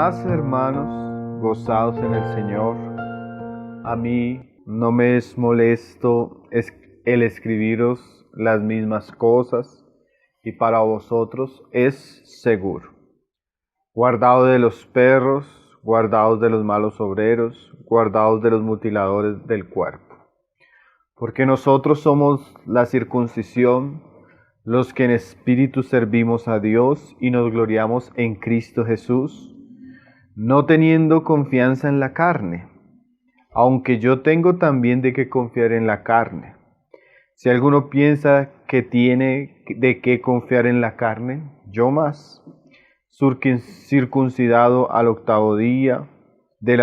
demás, hermanos, gozaos en el Señor. A mí no me es molesto el escribiros las mismas cosas, y para vosotros es seguro. Guardaos de los perros, guardaos de los malos obreros, guardaos de los mutiladores del cuerpo. Porque nosotros somos la circuncisión, los que en espíritu servimos a Dios y nos gloriamos en Cristo Jesús, no teniendo confianza en la carne, aunque yo tengo también de qué confiar en la carne. Si alguno piensa que tiene de qué confiar en la carne, yo más, circuncidado al 8º día, del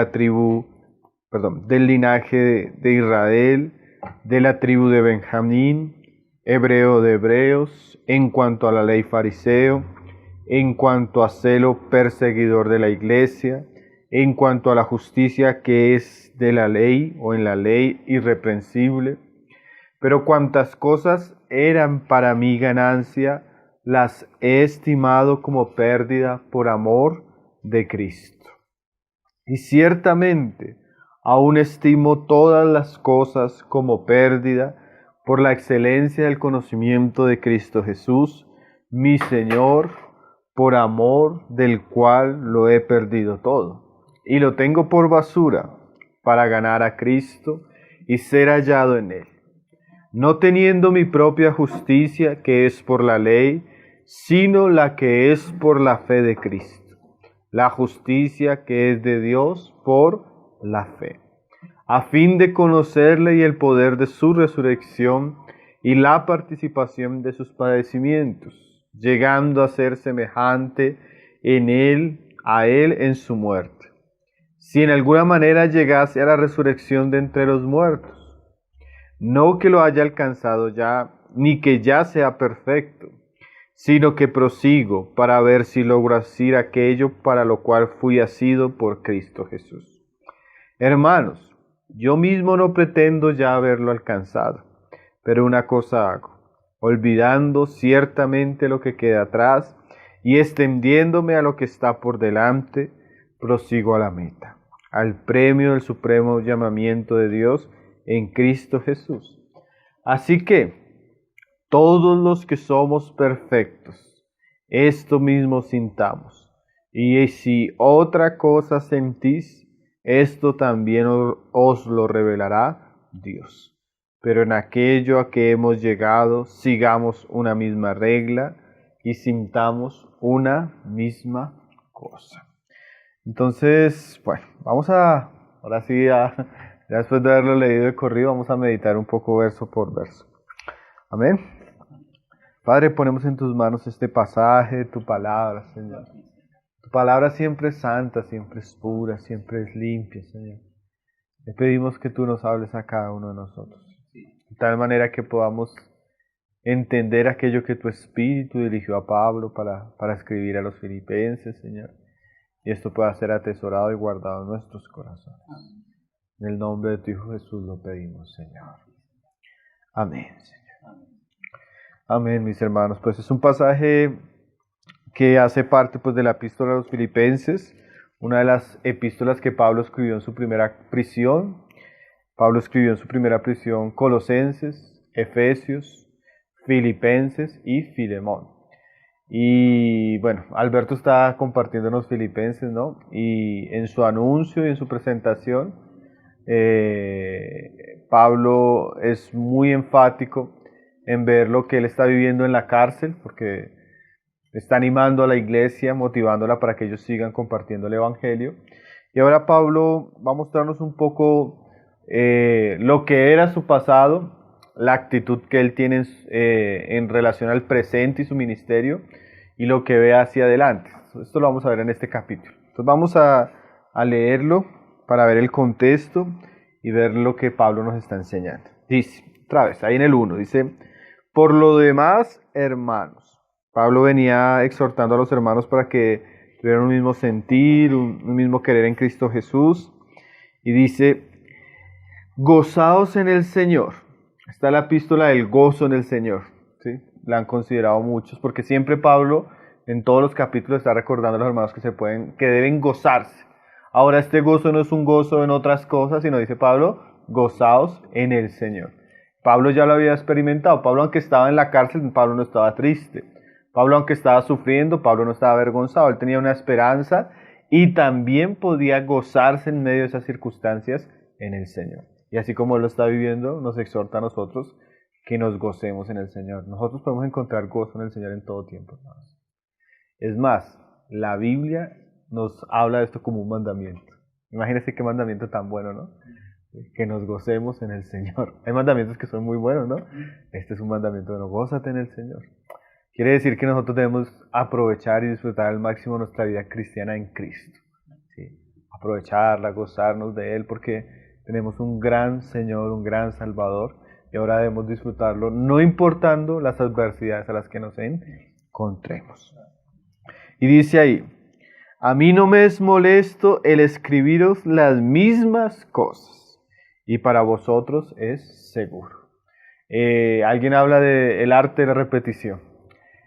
linaje de Israel, de la tribu de Benjamín, hebreo de hebreos, en cuanto a la ley fariseo, en cuanto a celo perseguidor de la iglesia, en cuanto a la justicia que es de la ley o en la ley irreprensible. Pero cuantas cosas eran para mí ganancia, las he estimado como pérdida por amor de Cristo. Y ciertamente aún estimo todas las cosas como pérdida por la excelencia del conocimiento de Cristo Jesús, mi Señor, por amor del cual lo he perdido todo, y lo tengo por basura para ganar a Cristo y ser hallado en Él, no teniendo mi propia justicia que es por la ley, sino la que es por la fe de Cristo, la justicia que es de Dios por la fe, a fin de conocerle y el poder de su resurrección y la participación de sus padecimientos, llegando a ser semejante a él en su muerte, si en alguna manera llegase a la resurrección de entre los muertos. No que lo haya alcanzado ya, ni que ya sea perfecto, sino que prosigo para ver si logro hacer aquello para lo cual fui asido por Cristo Jesús. Hermanos, yo mismo no pretendo ya haberlo alcanzado, pero una cosa hago, olvidando ciertamente lo que queda atrás y extendiéndome a lo que está por delante, prosigo a la meta, al premio del supremo llamamiento de Dios en Cristo Jesús. Así que, todos los que somos perfectos, esto mismo sintamos, y si otra cosa sentís, esto también os lo revelará Dios. Pero en aquello a que hemos llegado, sigamos una misma regla y sintamos una misma cosa. Entonces, bueno, ahora sí, ya después de haberlo leído de corrido, vamos a meditar un poco verso por verso. Amén. Padre, ponemos en tus manos este pasaje, tu palabra, Señor. Tu palabra siempre es santa, siempre es pura, siempre es limpia, Señor. Te pedimos que tú nos hables a cada uno de nosotros, de tal manera que podamos entender aquello que tu Espíritu dirigió a Pablo para escribir a los filipenses, Señor, y esto pueda ser atesorado y guardado en nuestros corazones. En el nombre de tu Hijo Jesús lo pedimos, Señor. Amén, Señor. Amén, mis hermanos. Pues es un pasaje que hace parte pues de la epístola a los Filipenses, una de las epístolas que Pablo escribió en su primera prisión. Pablo escribió en su primera prisión Colosenses, Efesios, Filipenses y Filemón. Y bueno, Alberto está compartiendo en los Filipenses, ¿no? Y en su anuncio y en su presentación, Pablo es muy enfático en ver lo que él está viviendo en la cárcel, porque está animando a la iglesia, motivándola para que ellos sigan compartiendo el Evangelio. Y ahora Pablo va a mostrarnos un poco lo que era su pasado, la actitud que él tiene en relación al presente y su ministerio, y lo que ve hacia adelante. Esto lo vamos a ver en este capítulo. Entonces vamos a leerlo para ver el contexto y ver lo que Pablo nos está enseñando. Dice, otra vez, ahí en el 1, dice: por lo demás, hermanos. Pablo venía exhortando a los hermanos para que tuvieran un mismo sentir, un mismo querer en Cristo Jesús. Y dice: gozaos en el Señor. Está la epístola del gozo en el Señor, ¿sí? La han considerado muchos, porque siempre Pablo En todos los capítulos está recordando a los hermanos que deben gozarse. Ahora este gozo no es un gozo en otras cosas, sino dice Pablo, gozaos en el Señor. Pablo ya lo había experimentado. Pablo, aunque estaba en la cárcel, Pablo no estaba triste. Pablo, aunque estaba sufriendo, Pablo no estaba avergonzado. Él tenía una esperanza y también podía gozarse en medio de esas circunstancias en el Señor. Y así como Él lo está viviendo, nos exhorta a nosotros que nos gocemos en el Señor. Nosotros podemos encontrar gozo en el Señor en todo tiempo, hermanos. Es más, la Biblia nos habla de esto como un mandamiento. Imagínense qué mandamiento tan bueno, ¿no? Que nos gocemos en el Señor. Hay mandamientos que son muy buenos, ¿no? Este es un mandamiento bueno, gózate en el Señor. Quiere decir que nosotros debemos aprovechar y disfrutar al máximo nuestra vida cristiana en Cristo. ¿Sí? Aprovecharla, gozarnos de Él, porque tenemos un gran Señor, un gran Salvador, y ahora debemos disfrutarlo, no importando las adversidades a las que nos encontremos. Y dice ahí, a mí no me es molesto el escribiros las mismas cosas, y para vosotros es seguro. Alguien habla del arte de la repetición.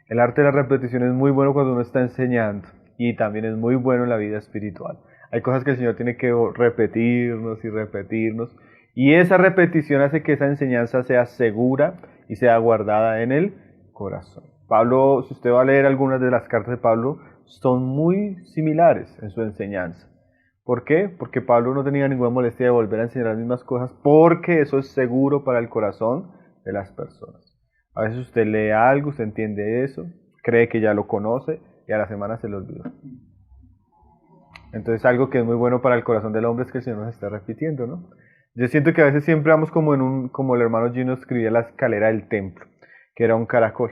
El arte de la repetición es muy bueno cuando uno está enseñando, y también es muy bueno en la vida espiritual. Hay cosas que el Señor tiene que repetirnos y repetirnos, y esa repetición hace que esa enseñanza sea segura y sea guardada en el corazón. Pablo, si usted va a leer algunas de las cartas de Pablo, son muy similares en su enseñanza. ¿Por qué? Porque Pablo no tenía ninguna molestia de volver a enseñar las mismas cosas, porque eso es seguro para el corazón de las personas. A veces usted lee algo, usted entiende eso, cree que ya lo conoce y a la semana se lo olvidó. Entonces algo que es muy bueno para el corazón del hombre es que el Señor nos está repitiendo, ¿no? Yo siento que a veces siempre vamos como el hermano Gino escribía la escalera del templo, que era un caracol.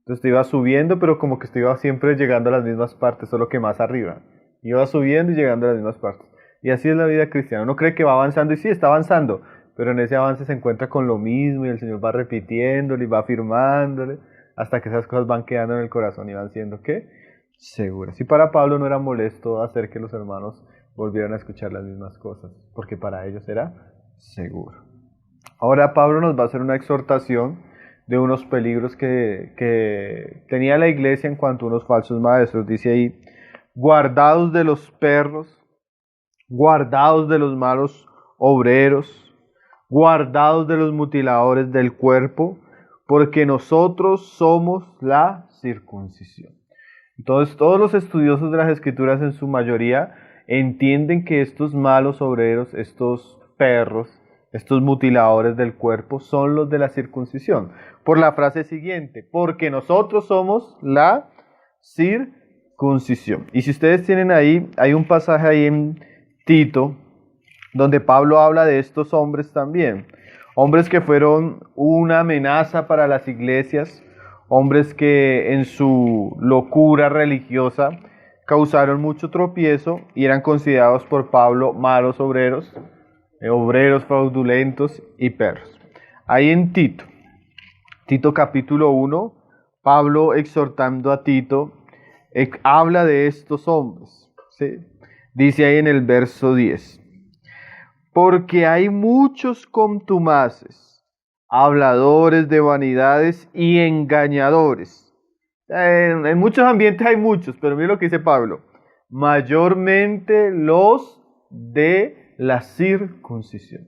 Entonces te iba subiendo, pero como que te iba siempre llegando a las mismas partes, solo que más arriba. Iba subiendo y llegando a las mismas partes. Y así es la vida cristiana. Uno cree que va avanzando y sí, está avanzando, pero en ese avance se encuentra con lo mismo y el Señor va repitiéndole y va afirmándole hasta que esas cosas van quedando en el corazón y van siendo, ¿qué? Seguras. Y para Pablo no era molesto hacer que los hermanos volvieran a escuchar las mismas cosas, porque para ellos era seguro. Ahora Pablo nos va a hacer una exhortación de unos peligros que tenía la iglesia en cuanto a unos falsos maestros. Dice ahí, guardaos de los perros, guardaos de los malos obreros, guardaos de los mutiladores del cuerpo, porque nosotros somos la circuncisión. Entonces todos los estudiosos de las Escrituras en su mayoría entienden que estos malos obreros, estos perros, estos mutiladores del cuerpo son los de la circuncisión. Por la frase siguiente, porque nosotros somos la circuncisión. Y si ustedes tienen ahí, hay un pasaje ahí en Tito, donde Pablo habla de estos hombres también. Hombres que fueron una amenaza para las iglesias, hombres que en su locura religiosa causaron mucho tropiezo y eran considerados por Pablo malos obreros, obreros fraudulentos y perros. Ahí en Tito capítulo 1, Pablo exhortando a Tito, habla de estos hombres, ¿sí? Dice ahí en el verso 10, porque hay muchos contumaces, habladores de vanidades y engañadores. En muchos ambientes hay muchos, pero mira lo que dice Pablo, mayormente los de la circuncisión.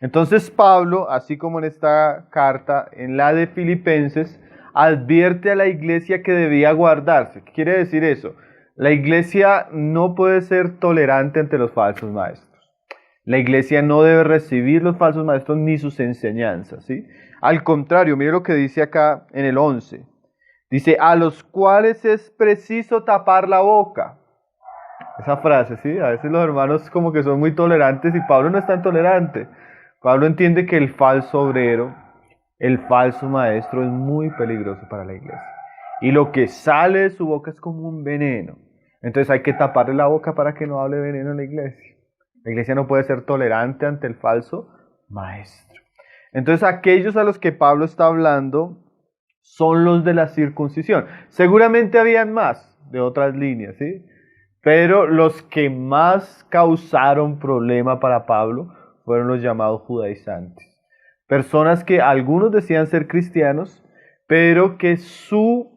Entonces Pablo, así como en esta carta, en la de Filipenses, advierte a la iglesia que debía guardarse. ¿Qué quiere decir eso? La iglesia no puede ser tolerante ante los falsos maestros. La iglesia no debe recibir los falsos maestros ni sus enseñanzas, ¿sí? Al contrario, mire lo que dice acá en el 11. Dice, a los cuales es preciso tapar la boca. Esa frase, ¿sí? A veces los hermanos como que son muy tolerantes y Pablo no es tan tolerante. Pablo entiende que el falso obrero, el falso maestro es muy peligroso para la iglesia. Y lo que sale de su boca es como un veneno. Entonces hay que taparle la boca para que no hable veneno en la iglesia. La iglesia no puede ser tolerante ante el falso maestro. Entonces aquellos a los que Pablo está hablando son los de la circuncisión. Seguramente habían más de otras líneas, ¿sí? Pero los que más causaron problema para Pablo fueron los llamados judaizantes. Personas que algunos decían ser cristianos, pero que su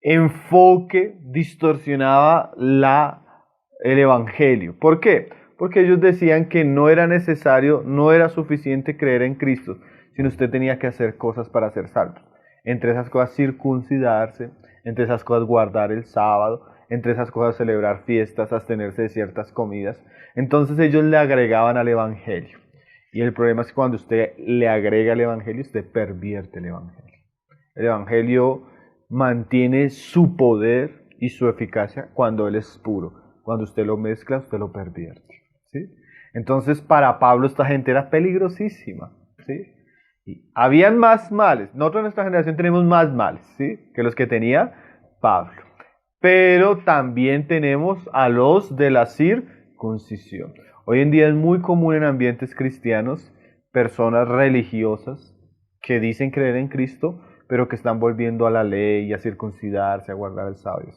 enfoque distorsionaba el Evangelio. ¿Por qué? Porque ellos decían que no era necesario, no era suficiente creer en Cristo, sino usted tenía que hacer cosas para ser salvo. Entre esas cosas circuncidarse, entre esas cosas guardar el sábado, entre esas cosas celebrar fiestas, abstenerse de ciertas comidas. Entonces ellos le agregaban al Evangelio. Y el problema es que cuando usted le agrega al Evangelio, usted pervierte el Evangelio. El Evangelio mantiene su poder y su eficacia cuando Él es puro. Cuando usted lo mezcla, usted lo pervierte, ¿sí? Entonces, para Pablo esta gente era peligrosísima, ¿sí? Y habían más males. Nosotros en nuestra generación tenemos más males, ¿sí?, que los que tenía Pablo. Pero también tenemos a los de la circuncisión. Hoy en día es muy común en ambientes cristianos personas religiosas que dicen creer en Cristo, pero que están volviendo a la ley, a circuncidarse, a guardar el sábado.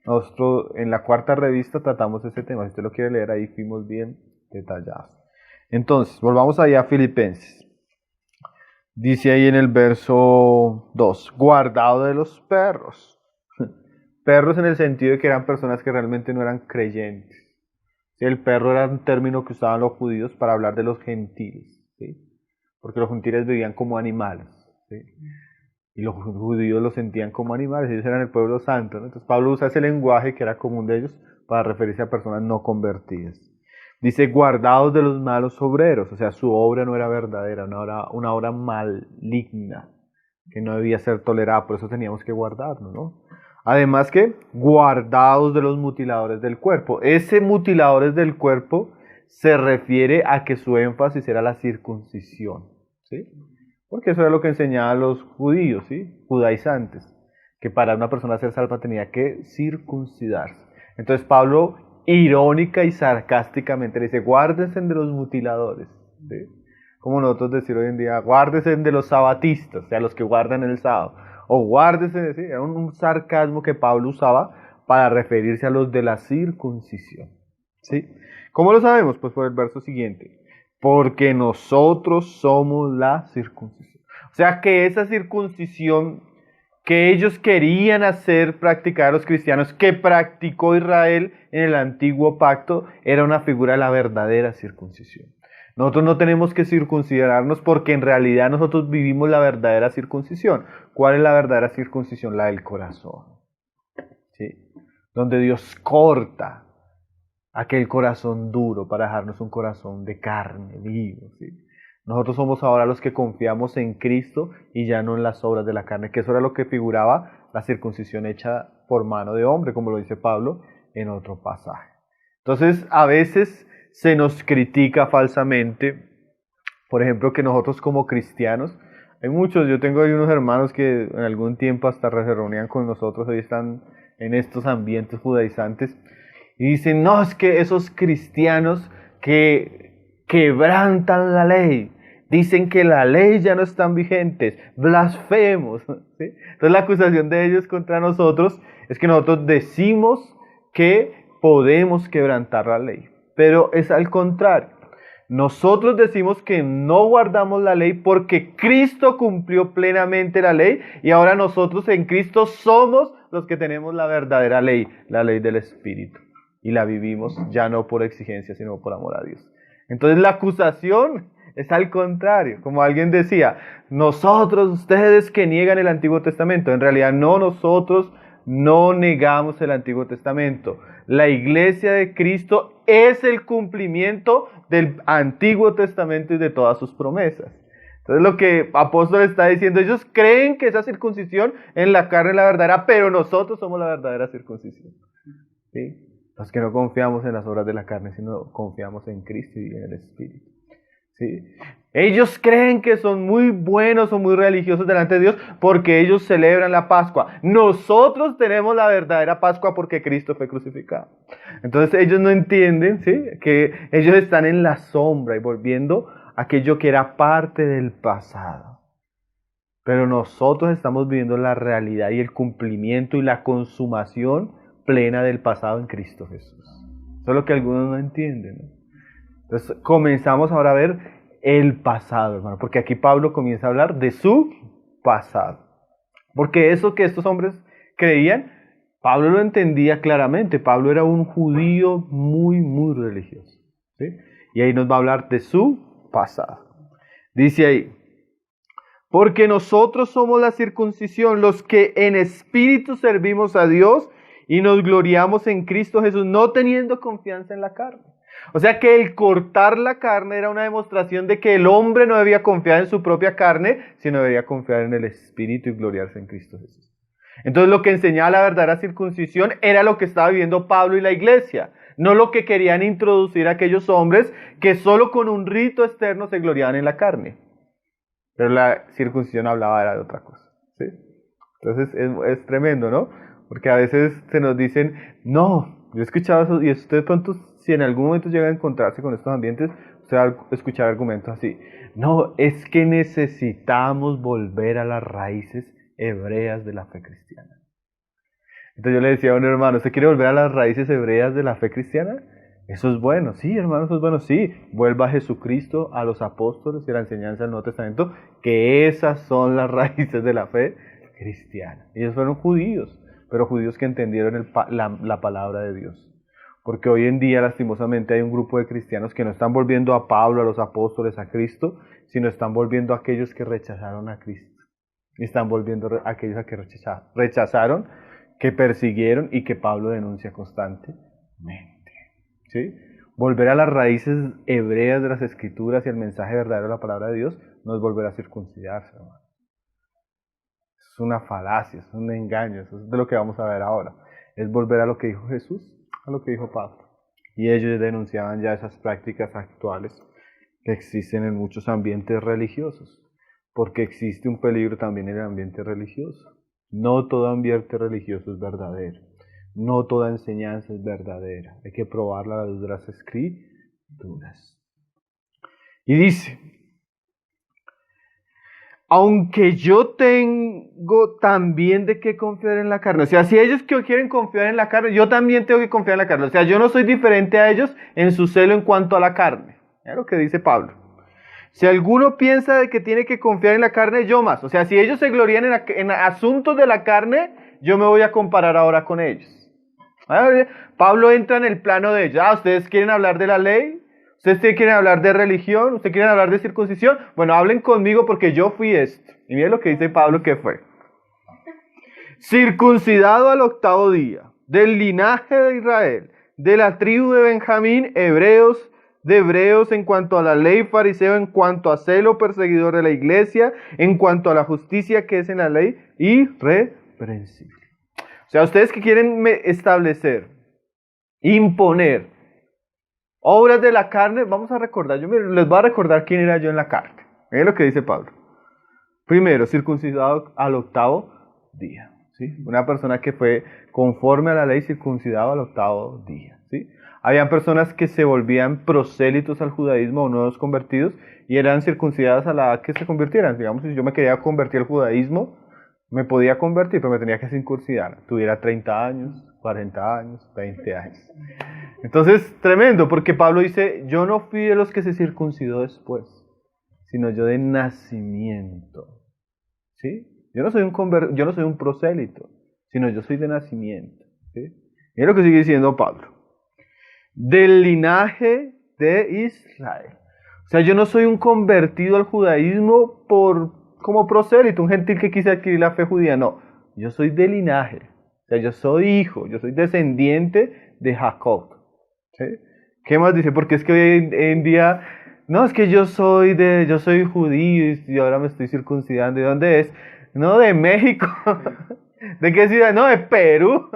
Nosotros en la cuarta revista tratamos ese tema. Si usted lo quiere leer, ahí fuimos bien detallados. Entonces, volvamos allá a Filipenses. Dice ahí en el verso 2, guardado de los perros. Perros en el sentido de que eran personas que realmente no eran creyentes. ¿Sí? El perro era un término que usaban los judíos para hablar de los gentiles, ¿sí? Porque los gentiles vivían como animales, ¿sí? Y los judíos los sentían como animales, ellos eran el pueblo santo, ¿no? Entonces Pablo usa ese lenguaje que era común de ellos para referirse a personas no convertidas. Dice, guardados de los malos obreros, o sea, su obra no era verdadera, una obra maligna, que no debía ser tolerada, por eso teníamos que guardarnos, ¿no? Además que, guardados de los mutiladores del cuerpo. Ese mutiladores del cuerpo se refiere a que su énfasis era la circuncisión, ¿sí? Porque eso era lo que enseñaban los judíos, ¿sí?, judaizantes, que para una persona ser salva tenía que circuncidarse. Entonces Pablo, irónica y sarcásticamente, le dice, guárdense de los mutiladores, ¿sí? Como nosotros decimos hoy en día, guárdense de los sabatistas, o sea, los que guardan el sábado, o guárdense, ¿sí? Era un sarcasmo que Pablo usaba para referirse a los de la circuncisión, ¿sí? ¿Cómo lo sabemos? Pues por el verso siguiente. Porque nosotros somos la circuncisión. O sea que esa circuncisión que ellos querían hacer practicar a los cristianos, que practicó Israel en el antiguo pacto, era una figura de la verdadera circuncisión. Nosotros no tenemos que circuncidarnos porque en realidad nosotros vivimos la verdadera circuncisión. ¿Cuál es la verdadera circuncisión? La del corazón, ¿sí? Donde Dios corta aquel corazón duro para dejarnos un corazón de carne, vivo, ¿sí? Nosotros somos ahora los que confiamos en Cristo y ya no en las obras de la carne, que eso era lo que figuraba la circuncisión hecha por mano de hombre, como lo dice Pablo en otro pasaje. Entonces, a veces se nos critica falsamente, por ejemplo, que nosotros como cristianos, hay muchos, yo tengo ahí unos hermanos que en algún tiempo hasta se reunían con nosotros, hoy están en estos ambientes judaizantes, y dicen, no, es que esos cristianos que quebrantan la ley, dicen que la ley ya no están vigentes, blasfemos, ¿sí? Entonces la acusación de ellos contra nosotros es que nosotros decimos que podemos quebrantar la ley, pero es al contrario. Nosotros decimos que no guardamos la ley porque Cristo cumplió plenamente la ley y ahora nosotros en Cristo somos los que tenemos la verdadera ley, la ley del Espíritu. Y la vivimos ya no por exigencia, sino por amor a Dios. Entonces la acusación es al contrario. Como alguien decía, nosotros, ustedes que niegan el Antiguo Testamento. En realidad no, nosotros no negamos el Antiguo Testamento. La iglesia de Cristo es el cumplimiento del Antiguo Testamento y de todas sus promesas. Entonces lo que apóstol está diciendo, ellos creen que esa circuncisión en la carne es la verdadera, pero nosotros somos la verdadera circuncisión, ¿sí? Los que no confiamos en las obras de la carne, sino confiamos en Cristo y en el Espíritu, ¿sí? Ellos creen que son muy buenos o muy religiosos delante de Dios porque ellos celebran la Pascua. Nosotros tenemos la verdadera Pascua porque Cristo fue crucificado. Entonces ellos no entienden, ¿sí?, que ellos están en la sombra y volviendo a aquello que era parte del pasado. Pero nosotros estamos viviendo la realidad y el cumplimiento y la consumación plena del pasado en Cristo Jesús. Eso es lo que algunos no entienden, ¿no? Entonces comenzamos ahora a ver el pasado, hermano, porque aquí Pablo comienza a hablar de su pasado. Porque eso que estos hombres creían Pablo lo entendía claramente. Pablo era un judío muy, muy religioso. ¿Sí? Y ahí nos va a hablar de su pasado. Dice ahí, porque nosotros somos la circuncisión, los que en espíritu servimos a Dios y nos gloriamos en Cristo Jesús, no teniendo confianza en la carne. O sea que el cortar la carne era una demostración de que el hombre no debía confiar en su propia carne, sino debía confiar en el espíritu y gloriarse en Cristo Jesús. Entonces lo que enseñaba la verdadera circuncisión era lo que estaba viviendo Pablo y la iglesia, no lo que querían introducir aquellos hombres que solo con un rito externo se gloriaban en la carne. Pero la circuncisión hablaba era de otra cosa. ¿Sí? Entonces es tremendo, ¿no? Porque a veces se nos dicen, no, yo he escuchado eso, y usted de pronto, si en algún momento llega a encontrarse con estos ambientes, usted va a escuchar argumentos así. No, es que necesitamos volver a las raíces hebreas de la fe cristiana. Entonces yo le decía a un hermano, ¿usted quiere volver a las raíces hebreas de la fe cristiana? Eso es bueno, sí, hermano, eso es bueno, sí. Vuelva a Jesucristo, a los apóstoles y a la enseñanza del Nuevo Testamento, que esas son las raíces de la fe cristiana. Ellos fueron judíos, pero judíos que entendieron la palabra de Dios. Porque hoy en día, lastimosamente, hay un grupo de cristianos que no están volviendo a Pablo, a los apóstoles, a Cristo, sino están volviendo a aquellos que rechazaron a Cristo. Y están volviendo a aquellos que rechazaron, que persiguieron y que Pablo denuncia constantemente. ¿Sí? Volver a las raíces hebreas de las Escrituras y el mensaje verdadero de la palabra de Dios no es volver a circuncidarse, hermano. Es una falacia, es un engaño, eso es de lo que vamos a ver ahora. Es volver a lo que dijo Jesús, a lo que dijo Pablo. Y ellos denunciaban ya esas prácticas actuales que existen en muchos ambientes religiosos, porque existe un peligro también en el ambiente religioso. No todo ambiente religioso es verdadero. No toda enseñanza es verdadera. Hay que probarla a la luz de las Escrituras. Y dice, aunque yo tengo también de qué confiar en la carne. O sea, si ellos quieren confiar en la carne, yo también tengo que confiar en la carne. O sea, yo no soy diferente a ellos en su celo en cuanto a la carne. Es lo que dice Pablo. Si alguno piensa de que tiene que confiar en la carne, yo más. O sea, si ellos se glorían en asuntos de la carne, yo me voy a comparar ahora con ellos. Pablo entra en el plano de ellos. ¿Ustedes quieren hablar de la ley? ¿Ustedes quieren hablar de religión? ¿Ustedes quieren hablar de circuncisión? Bueno, hablen conmigo porque yo fui esto. Y miren lo que dice Pablo que fue. Circuncidado al 8º día, del linaje de Israel, de la tribu de Benjamín, de hebreos en cuanto a la ley, fariseo en cuanto a celo, perseguidor de la iglesia, en cuanto a la justicia que es en la ley, irreprensible. O sea, ustedes que quieren establecer, imponer obras de la carne, vamos a recordar, yo les voy a recordar quién era yo en la carne. Miren lo que dice Pablo. Primero, circuncidado al 8º día. ¿Sí? Una persona que fue conforme a la ley circuncidado al 8º día. ¿Sí? Habían personas que se volvían prosélitos al judaísmo o nuevos convertidos y eran circuncidadas a la edad que se convirtieran. Digamos, si yo me quería convertir al judaísmo, me podía convertir, pero me tenía que circuncidar. Tuviera 30 años, 40 años, 20 años. Entonces, tremendo, porque Pablo dice, yo no fui de los que se circuncidó después, sino yo de nacimiento. ¿Sí? Yo no soy un prosélito, sino yo soy de nacimiento. ¿Sí? Mira lo que sigue diciendo Pablo. Del linaje de Israel. O sea, yo no soy un convertido al judaísmo como prosélito, un gentil que quise adquirir la fe judía. No, yo soy de linaje. O sea, yo soy hijo, yo soy descendiente de Jacob. ¿Sí? ¿Qué más dice? Porque es que hoy en día, no, es que yo soy judío y ahora me estoy circuncidando. ¿De dónde es? No, de México. ¿De qué ciudad? No, de Perú.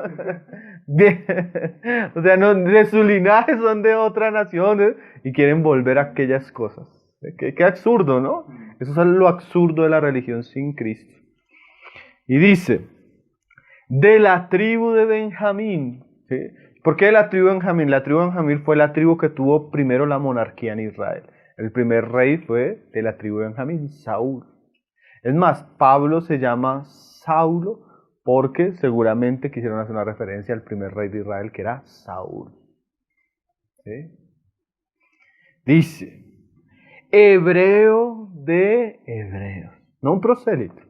O sea, no, de su linaje son de otras naciones y quieren volver a aquellas cosas. Qué absurdo, ¿no? Eso es lo absurdo de la religión sin Cristo. Y dice, de la tribu de Benjamín. ¿Sí? ¿Por qué de la tribu de Benjamín? La tribu de Benjamín fue la tribu que tuvo primero la monarquía en Israel. El primer rey fue de la tribu de Benjamín, Saúl. Es más, Pablo se llama Saulo porque seguramente quisieron hacer una referencia al primer rey de Israel, que era Saúl. ¿Sí? Dice, hebreo de hebreos. No un prosélito.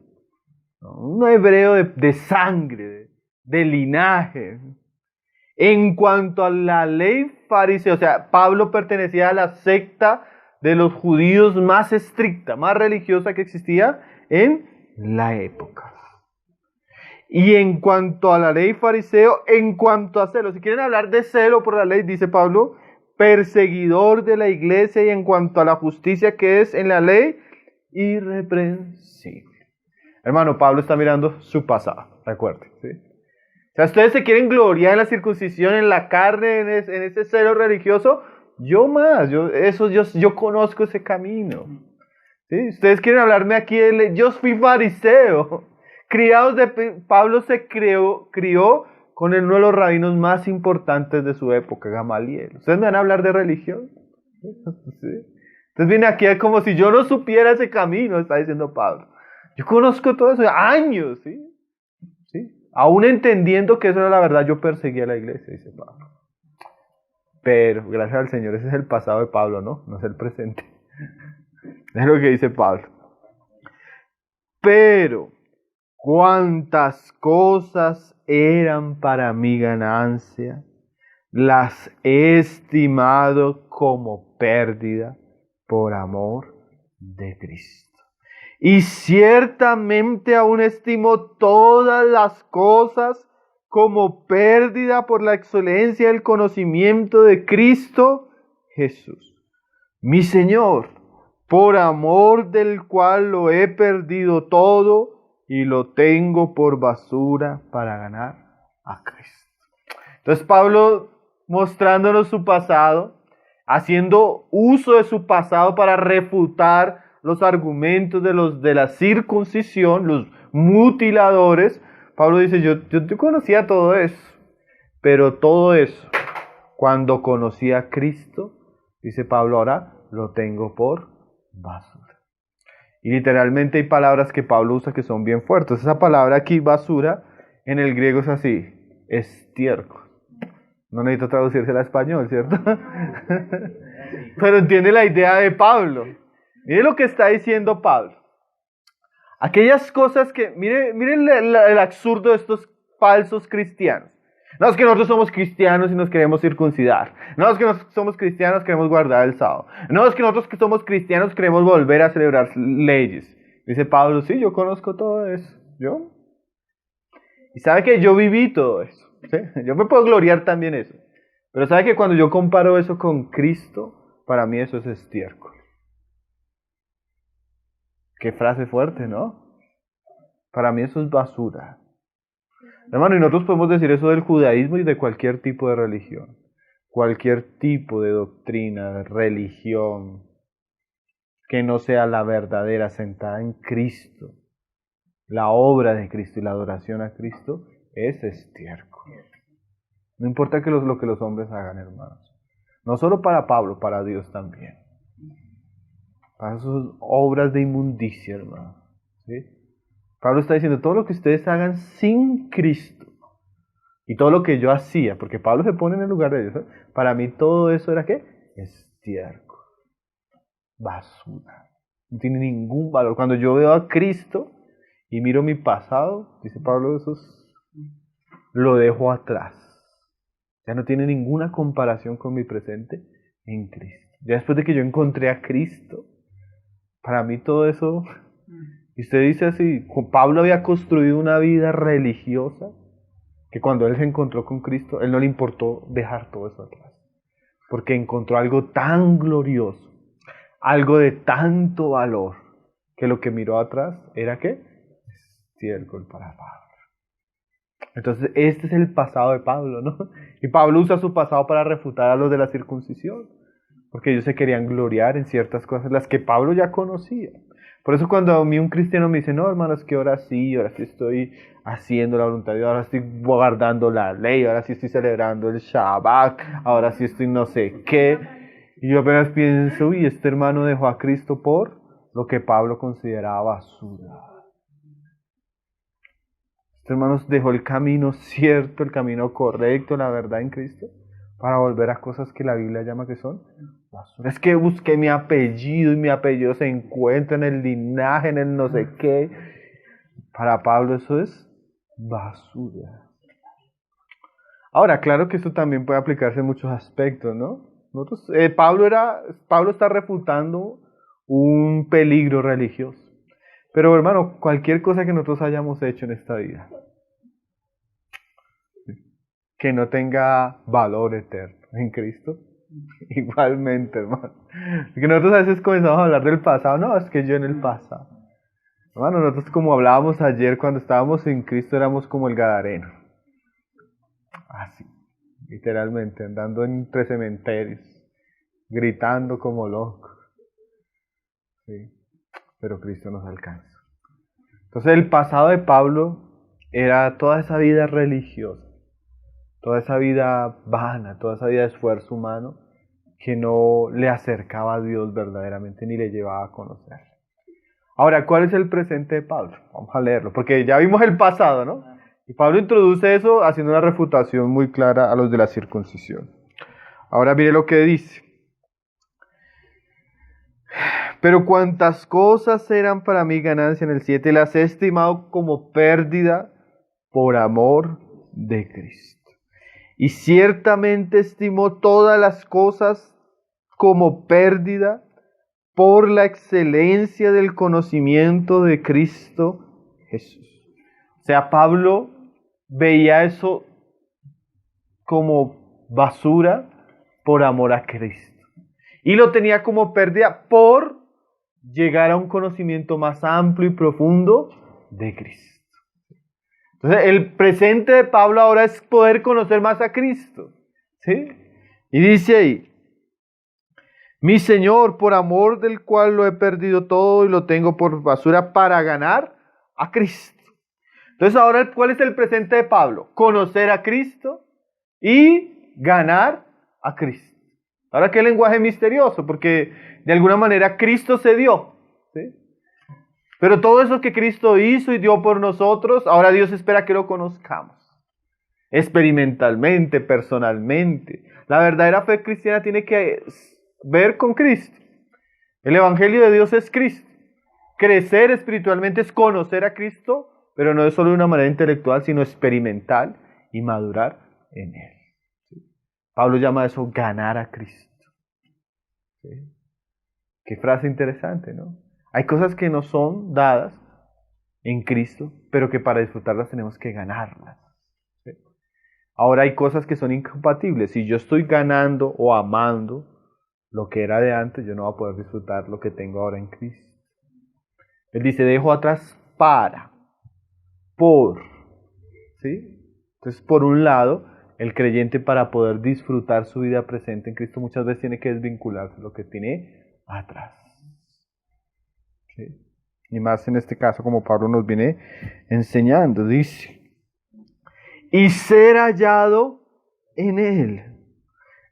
No, un hebreo de sangre, de linaje. En cuanto a la ley farisea, o sea, Pablo pertenecía a la secta de los judíos más estricta, más religiosa que existía en la época. Y en cuanto a la ley fariseo, en cuanto a celo, si quieren hablar de celo por la ley, dice Pablo, perseguidor de la iglesia, y en cuanto a la justicia que es en la ley, irreprensible. Hermano, Pablo está mirando su pasado, recuerden, ¿sí? O sea, ustedes se quieren gloriar en la circuncisión, en la carne, en ese celo religioso. Yo conozco ese camino. ¿Sí? Ustedes quieren hablarme aquí yo fui fariseo. Pablo se crió con uno de los rabinos más importantes de su época, Gamaliel. ¿Ustedes me van a hablar de religión? ¿Sí? Entonces viene aquí como si yo no supiera ese camino, está diciendo Pablo. Yo conozco todo eso, años, ¿sí? Aún entendiendo que eso era la verdad, yo perseguía a la iglesia, dice Pablo. Pero, gracias al Señor, ese es el pasado de Pablo, ¿no? No es el presente. Es lo que dice Pablo. Pero, cuántas cosas eran para mi ganancia, las he estimado como pérdida por amor de Cristo. Y ciertamente aún estimo todas las cosas como pérdida por la excelencia del conocimiento de Cristo Jesús, mi Señor, por amor del cual lo he perdido todo y lo tengo por basura para ganar a Cristo. Entonces Pablo, mostrándonos su pasado, haciendo uso de su pasado para refutar los argumentos de la circuncisión, los mutiladores. Pablo dice, yo conocía todo eso, pero todo eso, cuando conocí a Cristo, dice Pablo, ahora lo tengo por basura. Y literalmente hay palabras que Pablo usa que son bien fuertes. Esa palabra aquí, basura, en el griego es así, estiércol. No necesito traducírsela a español, ¿cierto? Pero entiende la idea de Pablo. Mire lo que está diciendo Pablo. Aquellas cosas que, miren el absurdo de estos falsos cristianos. No es que nosotros somos cristianos y nos queremos circuncidar. No es que nosotros somos cristianos y queremos guardar el sábado. No es que nosotros que somos cristianos queremos volver a celebrar leyes. Dice Pablo, sí, yo conozco todo eso. ¿Yo? Y sabe que yo viví todo eso. ¿Sí? Yo me puedo gloriar también eso. Pero sabe que cuando yo comparo eso con Cristo, para mí eso es estiércol. Qué frase fuerte, ¿no? Para mí eso es basura. Hermano, y nosotros podemos decir eso del judaísmo y de cualquier tipo de religión. Cualquier tipo de doctrina, de religión, que no sea la verdadera, sentada en Cristo. La obra de Cristo y la adoración a Cristo es estiércol. No importa lo que los hombres hagan, hermanos. No solo para Pablo, para Dios también. Para sus obras de inmundicia, hermano. ¿Sí? Pablo está diciendo, todo lo que ustedes hagan sin Cristo, y todo lo que yo hacía, porque Pablo se pone en el lugar de ellos, ¿eh? Para mí todo eso era ¿qué? Estiércol. Basura. No tiene ningún valor. Cuando yo veo a Cristo y miro mi pasado, dice Pablo, eso lo dejo atrás. Ya no tiene ninguna comparación con mi presente en Cristo. Ya después de que yo encontré a Cristo, para mí todo eso, y usted dice así, Pablo había construido una vida religiosa, que cuando él se encontró con Cristo, él no le importó dejar todo eso atrás, porque encontró algo tan glorioso, algo de tanto valor, que lo que miró atrás era ¿qué? Estiércol para Pablo. Entonces este es el pasado de Pablo, ¿no? Y Pablo usa su pasado para refutar a los de la circuncisión, porque ellos se querían gloriar en ciertas cosas, las que Pablo ya conocía. Por eso cuando a mí un cristiano me dice, no hermanos, que ahora sí estoy haciendo la voluntad de Dios, ahora estoy guardando la ley, ahora sí estoy celebrando el Shabbat, ahora sí estoy no sé qué. Y yo apenas pienso, uy, este hermano dejó a Cristo por lo que Pablo consideraba basura. Este hermano dejó el camino cierto, el camino correcto, la verdad en Cristo, para volver a cosas que la Biblia llama que son basura. Es que busqué mi apellido y mi apellido se encuentra en el linaje, en el no sé qué. Para Pablo eso es basura. Ahora, claro que esto también puede aplicarse en muchos aspectos, ¿no? Nosotros, Pablo está refutando un peligro religioso. Pero hermano, cualquier cosa que nosotros hayamos hecho en esta vida, que no tenga valor eterno en Cristo, igualmente, hermano. Porque nosotros a veces comenzamos a hablar del pasado, no, es que yo en el pasado. Hermano, nosotros como hablábamos ayer, cuando estábamos en Cristo éramos como el Gadareno. Así, literalmente, andando entre cementerios, gritando como locos. Sí, pero Cristo nos alcanza. Entonces el pasado de Pablo era toda esa vida religiosa, toda esa vida vana, toda esa vida de esfuerzo humano que no le acercaba a Dios verdaderamente ni le llevaba a conocer. Ahora, ¿cuál es el presente de Pablo? Vamos a leerlo, porque ya vimos el pasado, ¿no? Y Pablo introduce eso haciendo una refutación muy clara a los de la circuncisión. Ahora mire lo que dice. Pero cuantas cosas eran para mí ganancia en el 7, las he estimado como pérdida por amor de Cristo. Y ciertamente estimo todas las cosas como pérdida por la excelencia del conocimiento de Cristo Jesús. O sea, Pablo veía eso como basura por amor a Cristo. Y lo tenía como pérdida por llegar a un conocimiento más amplio y profundo de Cristo. Entonces, el presente de Pablo ahora es poder conocer más a Cristo. ¿Sí? Y dice ahí, mi Señor, por amor del cual lo he perdido todo y lo tengo por basura para ganar a Cristo. Entonces ahora, ¿cuál es el presente de Pablo? Conocer a Cristo y ganar a Cristo. Ahora, qué lenguaje misterioso, porque de alguna manera Cristo se dio, ¿sí? Pero todo eso que Cristo hizo y dio por nosotros, ahora Dios espera que lo conozcamos. Experimentalmente, personalmente. La verdadera fe cristiana tiene que ver con Cristo. El Evangelio de Dios es Cristo. Crecer espiritualmente es conocer a Cristo, pero no es solo de una manera intelectual, sino experimental y madurar en Él. ¿Sí? Pablo llama eso ganar a Cristo. ¿Sí? Qué frase interesante, ¿no? Hay cosas que no son dadas en Cristo, pero que para disfrutarlas tenemos que ganarlas. ¿Sí? Ahora hay cosas que son incompatibles. Si yo estoy ganando o amando lo que era de antes, yo no voy a poder disfrutar lo que tengo ahora en Cristo. Él dice, dejo atrás por. ¿Sí? Entonces, por un lado, el creyente para poder disfrutar su vida presente en Cristo muchas veces tiene que desvincularse de lo que tiene atrás. ¿Sí? Y más en este caso, como Pablo nos viene enseñando, dice, y ser hallado en Él,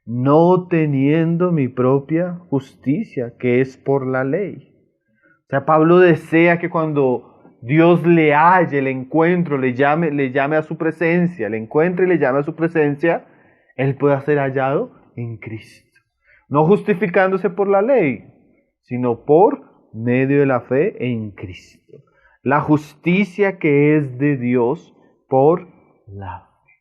no teniendo mi propia justicia, que es por la ley. O sea, Pablo desea que cuando Dios le halle, le encuentro, le llame a su presencia, le encuentre y le llame a su presencia, él pueda ser hallado en Cristo. No justificándose por la ley, sino por medio de la fe en Cristo. La justicia que es de Dios por la fe.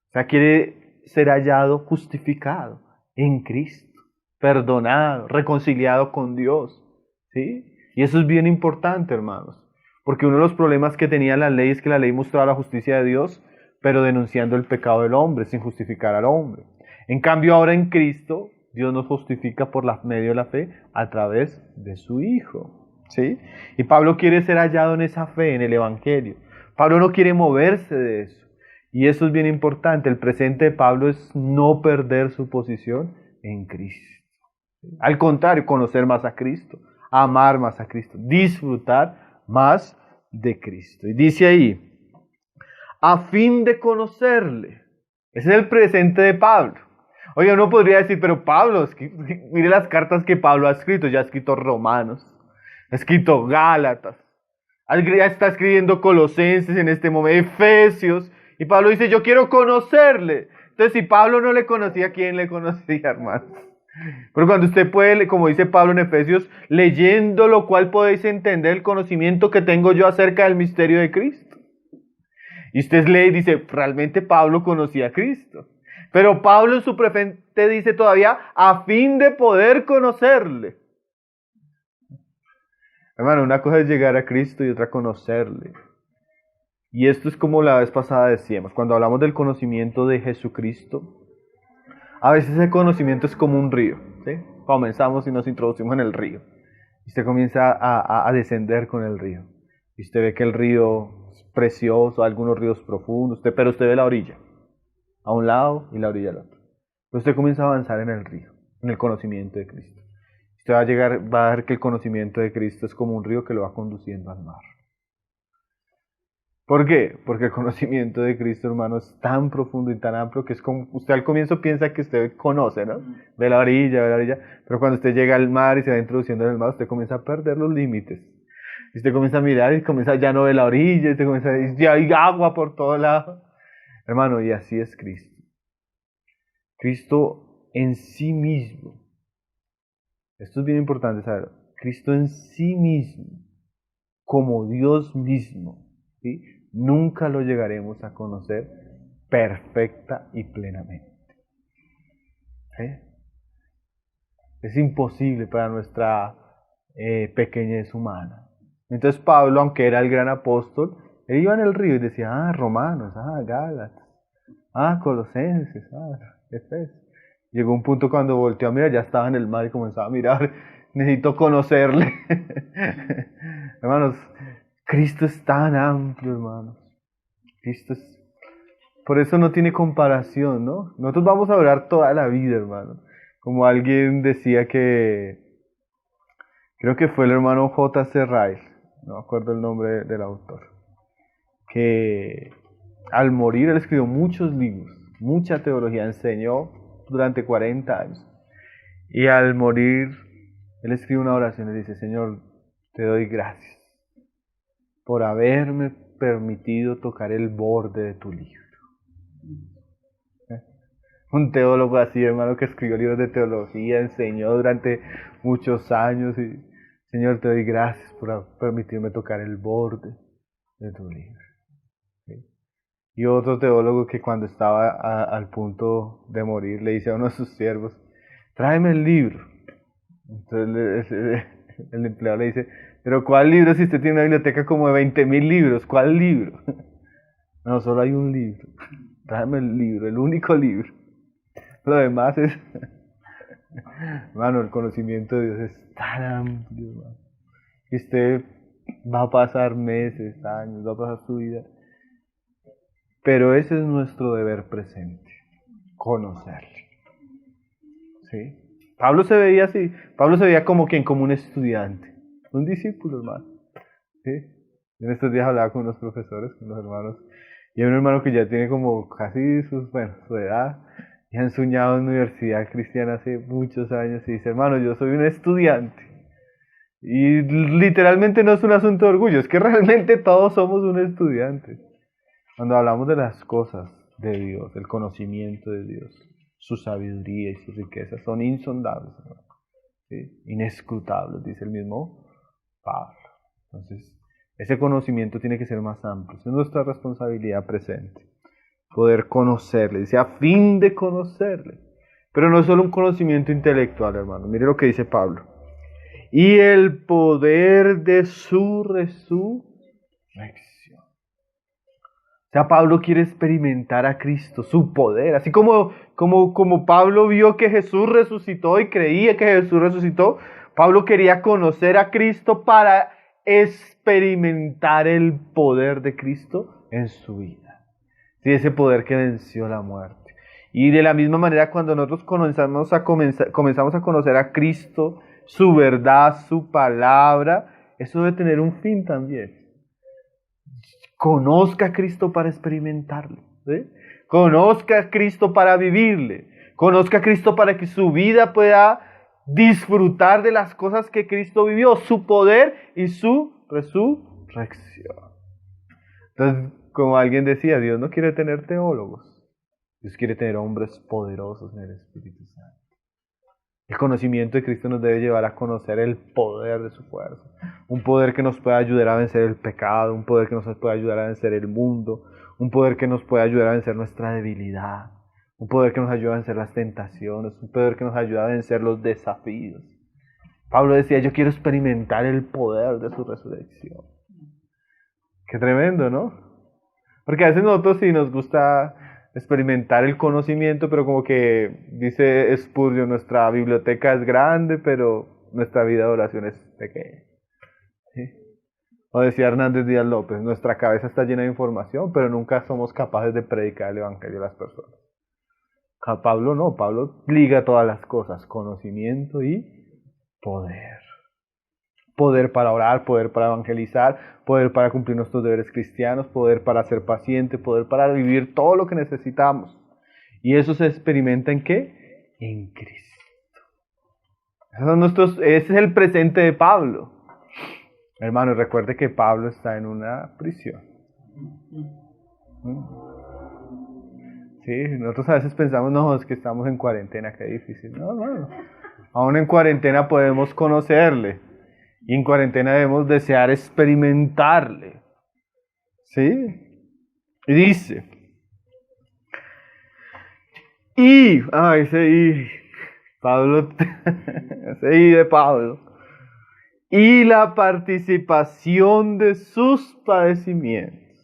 O sea, quiere ser hallado, justificado en Cristo, perdonado, reconciliado con Dios. ¿Sí? Y eso es bien importante, hermanos. Porque uno de los problemas que tenía la ley es que la ley mostraba la justicia de Dios, pero denunciando el pecado del hombre, sin justificar al hombre. En cambio, ahora en Cristo, Dios nos justifica por medio de la fe a través de su Hijo. ¿Sí? Y Pablo quiere ser hallado en esa fe, en el Evangelio. Pablo no quiere moverse de eso. Y eso es bien importante. El presente de Pablo es no perder su posición en Cristo. Al contrario, conocer más a Cristo, amar más a Cristo, disfrutar más de Cristo. Y dice ahí, a fin de conocerle. Ese es el presente de Pablo. Oye, uno podría decir, pero Pablo, mire las cartas que Pablo ha escrito. Ya ha escrito Romanos, ha escrito Gálatas, ya está escribiendo Colosenses en este momento, Efesios. Y Pablo dice, yo quiero conocerle. Entonces, si Pablo no le conocía, ¿quién le conocía, hermano? Pero cuando usted puede, como dice Pablo en Efesios, leyendo lo cual podéis entender el conocimiento que tengo yo acerca del misterio de Cristo. Y usted lee y dice, realmente Pablo conocía a Cristo. Pero Pablo en su presente dice todavía, a fin de poder conocerle. Hermano, una cosa es llegar a Cristo y otra conocerle. Y esto es como la vez pasada decíamos, cuando hablamos del conocimiento de Jesucristo, a veces ese conocimiento es como un río, ¿sí? Comenzamos y nos introducimos en el río. Y usted comienza a descender con el río. Y usted ve que el río es precioso, algunos ríos profundos, pero usted ve la orilla, a un lado y la orilla al otro. Pero usted comienza a avanzar en el río, en el conocimiento de Cristo. Usted va a ver que el conocimiento de Cristo es como un río que lo va conduciendo al mar. ¿Por qué? Porque el conocimiento de Cristo, hermano, es tan profundo y tan amplio que es como, usted al comienzo piensa que usted conoce, ¿no? Ve la orilla, pero cuando usted llega al mar y se va introduciendo en el mar, usted comienza a perder los límites. Y usted comienza a mirar y ya no ve la orilla, y usted comienza a decir, ya hay agua por todo lado. Hermano, y así es Cristo. Cristo en sí mismo, esto es bien importante saberlo, Cristo en sí mismo, como Dios mismo, ¿sí? Nunca lo llegaremos a conocer perfecta y plenamente. ¿Sí? Es imposible para nuestra pequeñez humana. Entonces Pablo, aunque era el gran apóstol, él iba en el río y decía, Romanos, Gálatas, Colosenses, Efesios. Llegó un punto cuando volteó a mirar, ya estaba en el mar y comenzaba a mirar, necesito conocerle. Hermanos, Cristo es tan amplio, hermanos. Cristo es... Por eso no tiene comparación, ¿no? Nosotros vamos a orar toda la vida, hermano. Como alguien decía creo que fue el hermano J.C. Ryle, no me acuerdo el nombre del autor, que al morir él escribió muchos libros, mucha teología, enseñó durante 40 años. Y al morir, él escribe una oración y dice, Señor, te doy gracias por haberme permitido tocar el borde de tu libro. Un teólogo así, hermano, que escribió libros de teología, enseñó durante muchos años y, Señor, te doy gracias por permitirme tocar el borde de tu libro. ¿Sí? Y otro teólogo que cuando estaba al punto de morir le dice a uno de sus siervos, tráeme el libro. Entonces el empleado le dice, pero ¿cuál libro si usted tiene una biblioteca como de 20,000 libros? ¿Cuál libro? No, solo hay un libro. Tráeme el libro, el único libro. Lo demás es... Hermano, el conocimiento de Dios es tan amplio, hermano, que usted va a pasar meses, años, va a pasar su vida. Pero ese es nuestro deber presente, conocerle. ¿Sí? Pablo se veía así, Pablo se veía como quien, como un estudiante, un discípulo, hermano. ¿Sí? En estos días hablaba con unos profesores, con los hermanos, y hay un hermano que ya tiene como casi su edad, y ha enseñado en universidad cristiana hace muchos años, y dice, hermano, yo soy un estudiante. Y literalmente no es un asunto de orgullo, es que realmente todos somos un estudiante. Cuando hablamos de las cosas de Dios, el conocimiento de Dios, su sabiduría y sus riquezas son insondables, ¿sí? Inescrutables, dice el mismo Pablo. Entonces, ese conocimiento tiene que ser más amplio. Es nuestra responsabilidad presente, poder conocerle, dice, a fin de conocerle. Pero no es solo un conocimiento intelectual, hermano. Mire lo que dice Pablo. Y el poder de su resurrección. O sea, Pablo quiere experimentar a Cristo, su poder. Así como Pablo vio que Jesús resucitó y creía que Jesús resucitó, Pablo quería conocer a Cristo para experimentar el poder de Cristo en su vida. Sí, ese poder que venció la muerte. Y de la misma manera, cuando nosotros comenzamos a conocer a Cristo, su verdad, su palabra, eso debe tener un fin también. Conozca a Cristo para experimentarlo, ¿sí? Conozca a Cristo para vivirle. Conozca a Cristo para que su vida pueda disfrutar de las cosas que Cristo vivió, su poder y su resurrección. Entonces, como alguien decía, Dios no quiere tener teólogos. Dios quiere tener hombres poderosos en el Espíritu Santo. El conocimiento de Cristo nos debe llevar a conocer el poder de su fuerza. Un poder que nos pueda ayudar a vencer el pecado, un poder que nos pueda ayudar a vencer el mundo, un poder que nos puede ayudar a vencer nuestra debilidad, un poder que nos ayuda a vencer las tentaciones, un poder que nos ayuda a vencer los desafíos. Pablo decía, yo quiero experimentar el poder de su resurrección. Qué tremendo, ¿no? Porque a veces nosotros sí nos gusta experimentar el conocimiento, pero como que dice Spurgeon, nuestra biblioteca es grande, pero nuestra vida de oración es pequeña. ¿Sí? O decía Hernández Díaz López, nuestra cabeza está llena de información, pero nunca somos capaces de predicar el evangelio a las personas. A Pablo no, Pablo liga todas las cosas, conocimiento y poder. Poder para orar, poder para evangelizar, poder para cumplir nuestros deberes cristianos, poder para ser paciente, poder para vivir todo lo que necesitamos. ¿Y eso se experimenta en qué? En Cristo. Ese es el presente de Pablo. Hermano, recuerde que Pablo está en una prisión. Sí, nosotros a veces pensamos, no, es que estamos en cuarentena, qué difícil. No, no. Aún en cuarentena podemos conocerle. Y en cuarentena debemos desear experimentarle. ¿Sí? Y dice. Pablo, ese I de Pablo. Y la participación de sus padecimientos.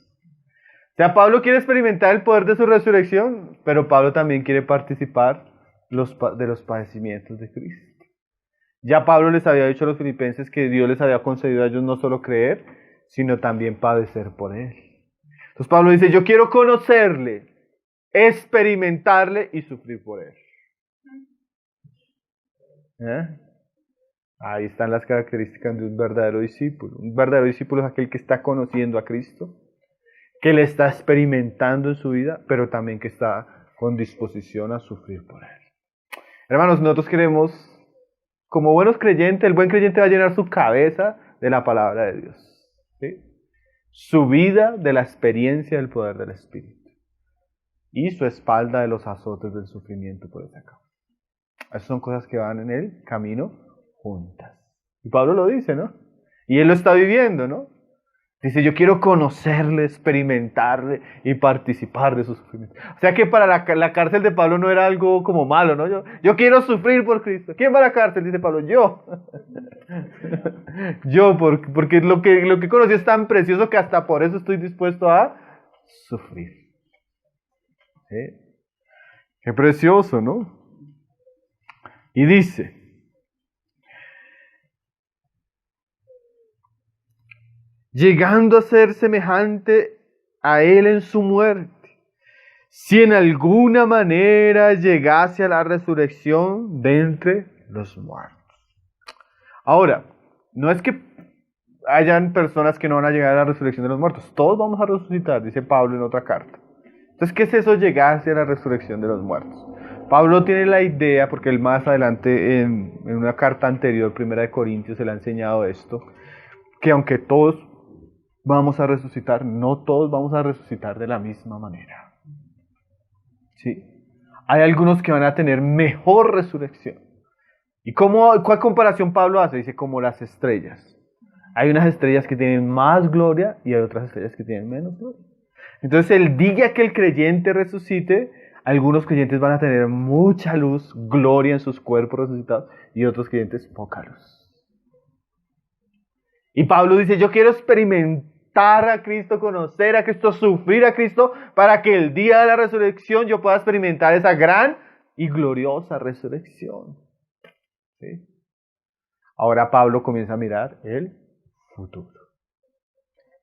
O sea, Pablo quiere experimentar el poder de su resurrección, pero Pablo también quiere participar de los padecimientos de Cristo. Ya Pablo les había dicho a los filipenses que Dios les había concedido a ellos no solo creer, sino también padecer por Él. Entonces Pablo dice, yo quiero conocerle, experimentarle y sufrir por Él. Ahí están las características de un verdadero discípulo. Un verdadero discípulo es aquel que está conociendo a Cristo, que le está experimentando en su vida, pero también que está con disposición a sufrir por Él. Hermanos, nosotros queremos... Como buenos creyentes, el buen creyente va a llenar su cabeza de la palabra de Dios. ¿Sí? Su vida de la experiencia del poder del Espíritu. Y su espalda de los azotes del sufrimiento por esa causa. Esas son cosas que van en el camino juntas. Y Pablo lo dice, ¿no? Y él lo está viviendo, ¿no? Dice, yo quiero conocerle, experimentarle y participar de su sufrimiento. O sea que para la cárcel de Pablo no era algo como malo, ¿no? Yo quiero sufrir por Cristo. ¿Quién va a la cárcel? Dice Pablo, yo. Yo, porque lo que conocí es tan precioso que hasta por eso estoy dispuesto a sufrir. ¿Sí? Qué precioso, ¿no? Y dice... llegando a ser semejante a Él en su muerte, si en alguna manera llegase a la resurrección de entre los muertos. Ahora, no es que hayan personas que no van a llegar a la resurrección de los muertos, todos vamos a resucitar, dice Pablo en otra carta. Entonces, ¿qué es eso llegar hacia la resurrección de los muertos? Pablo tiene la idea, porque él más adelante en una carta anterior, 1 de Corintios, se le ha enseñado esto, que aunque todos vamos a resucitar, no todos vamos a resucitar de la misma manera. ¿Sí? Hay algunos que van a tener mejor resurrección. ¿Y cuál comparación Pablo hace? Dice, como las estrellas. Hay unas estrellas que tienen más gloria y hay otras estrellas que tienen menos gloria. Entonces, el día que el creyente resucite, algunos creyentes van a tener mucha luz, gloria en sus cuerpos resucitados, y otros creyentes poca luz. Y Pablo dice, yo quiero experimentar a Cristo, conocer a Cristo, sufrir a Cristo, para que el día de la resurrección yo pueda experimentar esa gran y gloriosa resurrección. ¿Sí? Ahora Pablo comienza a mirar el futuro.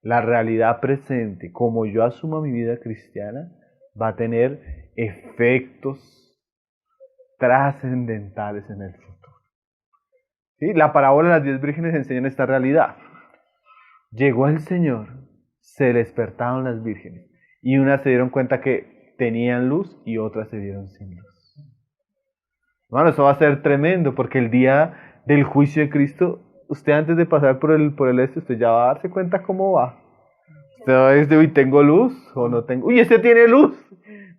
La realidad presente, como yo asuma mi vida cristiana, va a tener efectos trascendentales en el futuro. ¿Sí? La parábola de las 10 vírgenes enseña esta realidad. Llegó el Señor, se despertaron las vírgenes y unas se dieron cuenta que tenían luz y otras se dieron sin luz. Bueno, eso va a ser tremendo porque el día del juicio de Cristo, usted antes de pasar por el este, usted ya va a darse cuenta cómo va. Usted va a decir, uy, ¿tengo luz o no tengo? Uy, este tiene luz,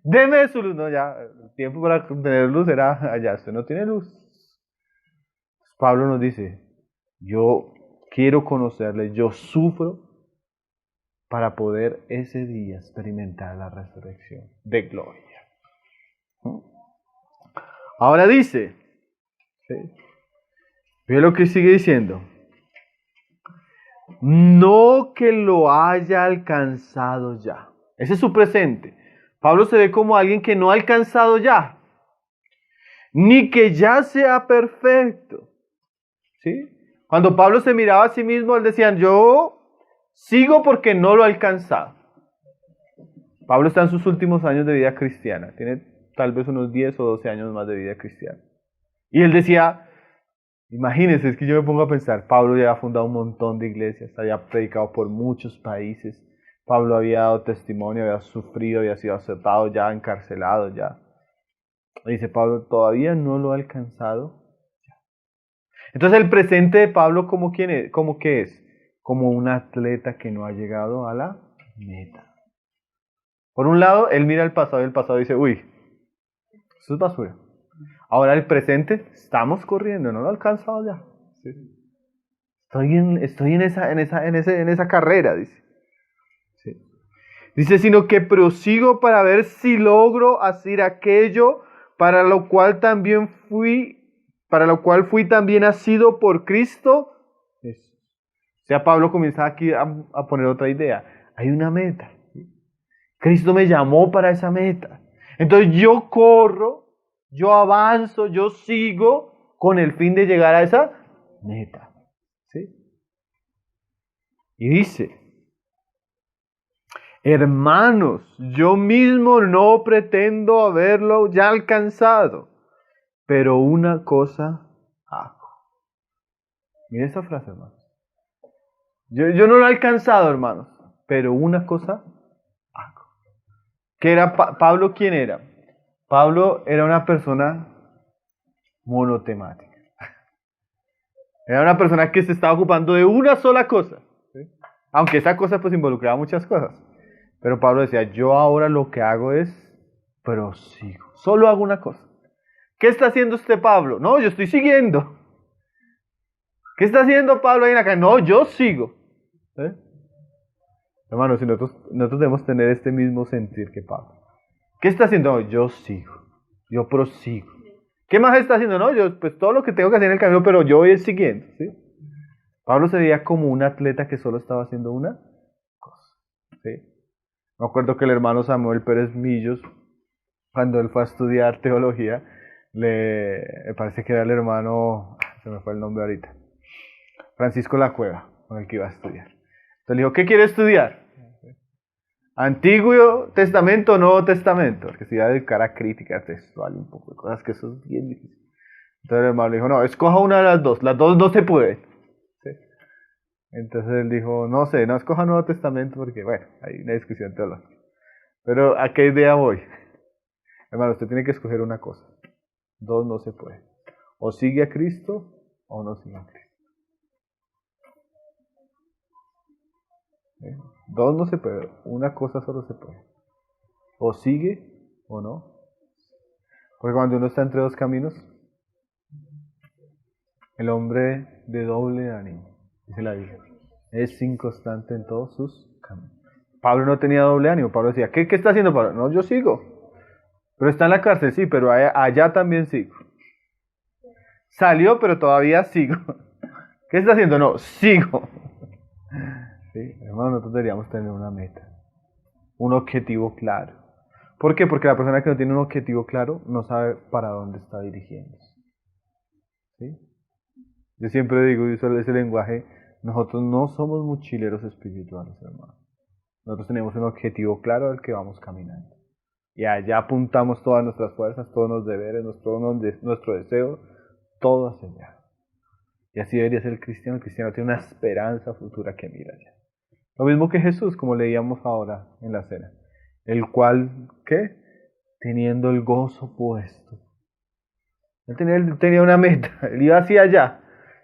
deme su luz. No, ya, el tiempo para tener luz era allá, usted no tiene luz. Pablo nos dice, yo quiero conocerle, yo sufro para poder ese día experimentar la resurrección de gloria. Ahora dice, ¿sí? Ve lo que sigue diciendo. No que lo haya alcanzado ya. Ese es su presente. Pablo se ve como alguien que no ha alcanzado ya, ni que ya sea perfecto. ¿Sí? Cuando Pablo se miraba a sí mismo, él decía, yo sigo porque no lo he alcanzado. Pablo está en sus últimos años de vida cristiana. Tiene tal vez unos 10 o 12 años más de vida cristiana. Y él decía, imagínense, es que yo me pongo a pensar, Pablo ya había fundado un montón de iglesias, había predicado por muchos países, Pablo había dado testimonio, había sufrido, había sido azotado, ya encarcelado, ya. Y dice Pablo, todavía no lo ha alcanzado. Entonces el presente de Pablo, ¿cómo quién es? ¿Cómo qué es? Como un atleta que no ha llegado a la meta. Por un lado, él mira el pasado y el pasado dice, uy, eso es basura. Ahora el presente, estamos corriendo, no lo he alcanzado ya. ¿Sí? Estoy en esa carrera, dice. ¿Sí? Dice, sino que prosigo para ver si logro hacer aquello para lo cual fui también nacido por Cristo. Eso. O sea, Pablo comienza aquí a poner otra idea. Hay una meta. ¿Sí? Cristo me llamó para esa meta. Entonces yo corro, yo avanzo, yo sigo con el fin de llegar a esa meta. ¿Sí? Y dice, hermanos, yo mismo no pretendo haberlo ya alcanzado, pero una cosa hago. Mira esa frase, hermanos. Yo no lo he alcanzado, hermanos, pero una cosa hago. ¿Qué era Pablo? ¿Quién era? Pablo era una persona monotemática. Era una persona que se estaba ocupando de una sola cosa. ¿Sí? Aunque esa cosa pues involucraba muchas cosas. Pero Pablo decía, yo ahora lo que hago es prosigo. Solo hago una cosa. ¿Qué está haciendo usted, Pablo? No, yo estoy siguiendo. ¿Qué está haciendo Pablo ahí en la calle? No, yo sigo. ¿Eh? Hermanos, si nosotros debemos tener este mismo sentir que Pablo. ¿Qué está haciendo? No, yo sigo. Yo prosigo. ¿Qué más está haciendo? No, yo pues todo lo que tengo que hacer en el camino, pero yo voy siguiendo. ¿Sí? Pablo se veía como un atleta que solo estaba haciendo una cosa. ¿Sí? Me acuerdo que el hermano Samuel Pérez Millos, cuando él fue a estudiar teología, me parece que era el hermano, se me fue el nombre ahorita, Francisco La Cueva, con el que iba a estudiar. Entonces le dijo, ¿qué quiere estudiar? ¿Antiguo Testamento o Nuevo Testamento? Porque se iba a dedicar a crítica textual y un poco de cosas que eso es bien difícil. Entonces el hermano le dijo, no, escoja una de las dos no se pueden. ¿Sí? Entonces él dijo, no sé, no escoja Nuevo Testamento porque, bueno, hay una discusión teológica. Pero ¿a qué idea voy? Hermano, usted tiene que escoger una cosa. Dos no se puede. O sigue a Cristo o no sigue a Cristo. ¿Eh? Dos no se puede. Una cosa solo se puede. O sigue o no. Porque cuando uno está entre dos caminos, el hombre de doble ánimo, dice la Biblia, es inconstante en todos sus caminos. Pablo no tenía doble ánimo. Pablo decía, ¿qué está haciendo Pablo? No, yo sigo. Pero está en la cárcel, sí, pero allá también sigo. Salió, pero todavía sigo. ¿Qué está haciendo? No, sigo. Sí, hermano, nosotros deberíamos tener una meta, un objetivo claro. ¿Por qué? Porque la persona que no tiene un objetivo claro no sabe para dónde está dirigiéndose. ¿Sí? Yo siempre digo, y uso ese lenguaje, nosotros no somos mochileros espirituales, hermano. Nosotros tenemos un objetivo claro al que vamos caminando. Y allá apuntamos todas nuestras fuerzas, todos nuestros deberes, nuestro deseo, todo hacia allá. Y así debería ser el cristiano. El cristiano tiene una esperanza futura que mira allá. Lo mismo que Jesús, como leíamos ahora en la cena. El cual, ¿qué? Teniendo el gozo puesto. Él tenía una meta, él iba hacia allá.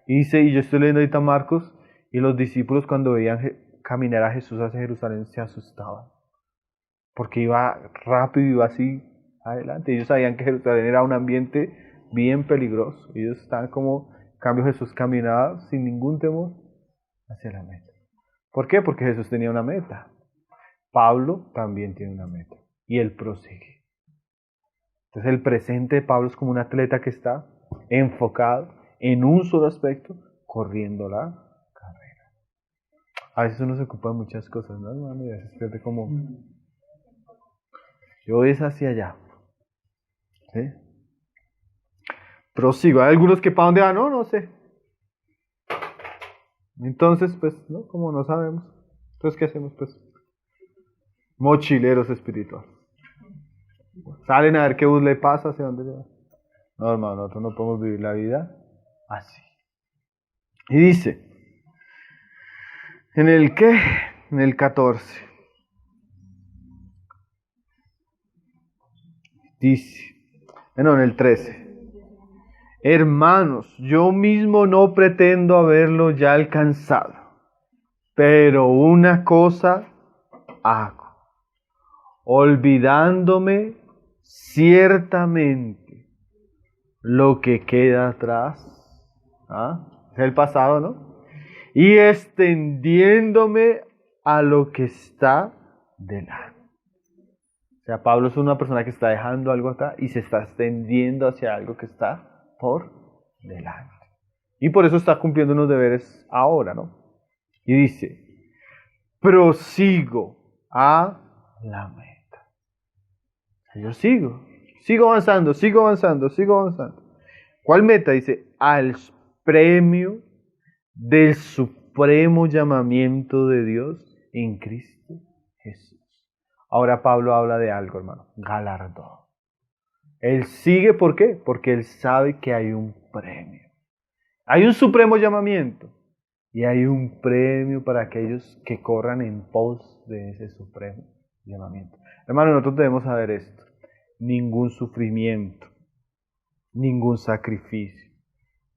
Y dice, y yo estoy leyendo ahorita Marcos, y los discípulos cuando veían caminar a Jesús hacia Jerusalén se asustaban. Porque iba rápido, iba así adelante. Ellos sabían que Jerusalén era un ambiente bien peligroso. Ellos estaban como, en cambio Jesús caminaba sin ningún temor hacia la meta. ¿Por qué? Porque Jesús tenía una meta. Pablo también tiene una meta y él prosigue. Entonces el presente de Pablo es como un atleta que está enfocado en un solo aspecto, corriendo la carrera. A veces uno se ocupa de muchas cosas, ¿no, hermano? Y a veces pierde como, yo es hacia allá. ¿Sí? Prosigo. Hay algunos que para dónde van, no sé. Entonces, pues, ¿no? Como no sabemos. Entonces, ¿qué hacemos? Pues, mochileros espirituales. Salen a ver qué bus le pasa, hacia dónde le va. No, hermano, nosotros no podemos vivir la vida así. Y dice, ¿en el qué? En el 14. Dice, no, en el 13. Hermanos, yo mismo no pretendo haberlo ya alcanzado, pero una cosa hago, olvidándome ciertamente lo que queda atrás. Es el pasado, ¿no? Y extendiéndome a lo que está delante. O sea, Pablo es una persona que está dejando algo acá y se está extendiendo hacia algo que está por delante. Y por eso está cumpliendo unos deberes ahora, ¿no? Y dice, prosigo a la meta. Yo sigo avanzando, sigo avanzando, sigo avanzando. ¿Cuál meta? Dice, al premio del supremo llamamiento de Dios en Cristo Jesús. Ahora Pablo habla de algo, hermano, galardón. Él sigue, ¿por qué? Porque él sabe que hay un premio. Hay un supremo llamamiento y hay un premio para aquellos que corran en pos de ese supremo llamamiento. Hermano, nosotros debemos saber esto. Ningún sufrimiento, ningún sacrificio,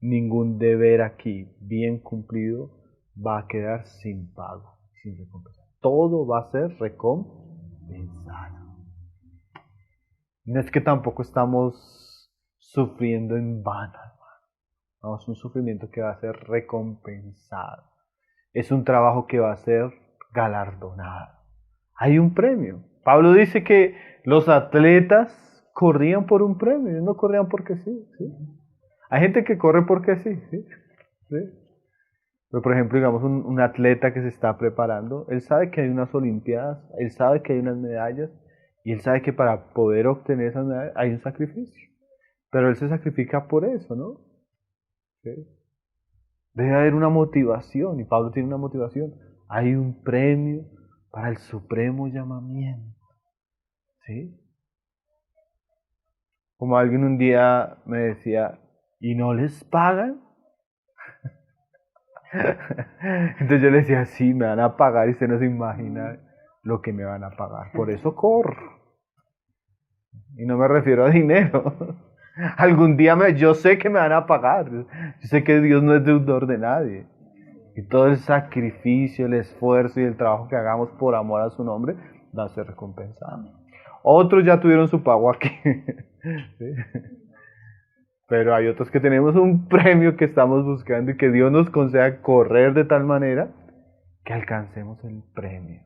ningún deber aquí bien cumplido va a quedar sin pago, sin recompensa. Todo va a ser recompensado. No es que tampoco estamos sufriendo en vano, hermano. No, es un sufrimiento que va a ser recompensado. Es un trabajo que va a ser galardonado. Hay un premio. Pablo dice que los atletas corrían por un premio, ellos no corrían porque sí, ¿sí? Hay gente que corre porque sí, ¿sí? ¿Sí? Pero por ejemplo, digamos, un atleta que se está preparando, él sabe que hay unas olimpiadas, él sabe que hay unas medallas, y él sabe que para poder obtener esas medallas hay un sacrificio. Pero él se sacrifica por eso, ¿no? ¿Sí? Debe haber una motivación, y Pablo tiene una motivación. Hay un premio para el supremo llamamiento. ¿Sí? Como alguien un día me decía, ¿y no les pagan? Entonces yo le decía, sí, me van a pagar y usted no se imagina lo que me van a pagar. Por eso corro. Y no me refiero a dinero. Algún día yo sé que me van a pagar. Yo sé que Dios no es deudor de nadie. Y todo el sacrificio, el esfuerzo y el trabajo que hagamos por amor a su nombre va a ser recompensado. Otros ya tuvieron su pago aquí. ¿Sí? Pero hay otros que tenemos un premio que estamos buscando y que Dios nos conceda correr de tal manera que alcancemos el premio.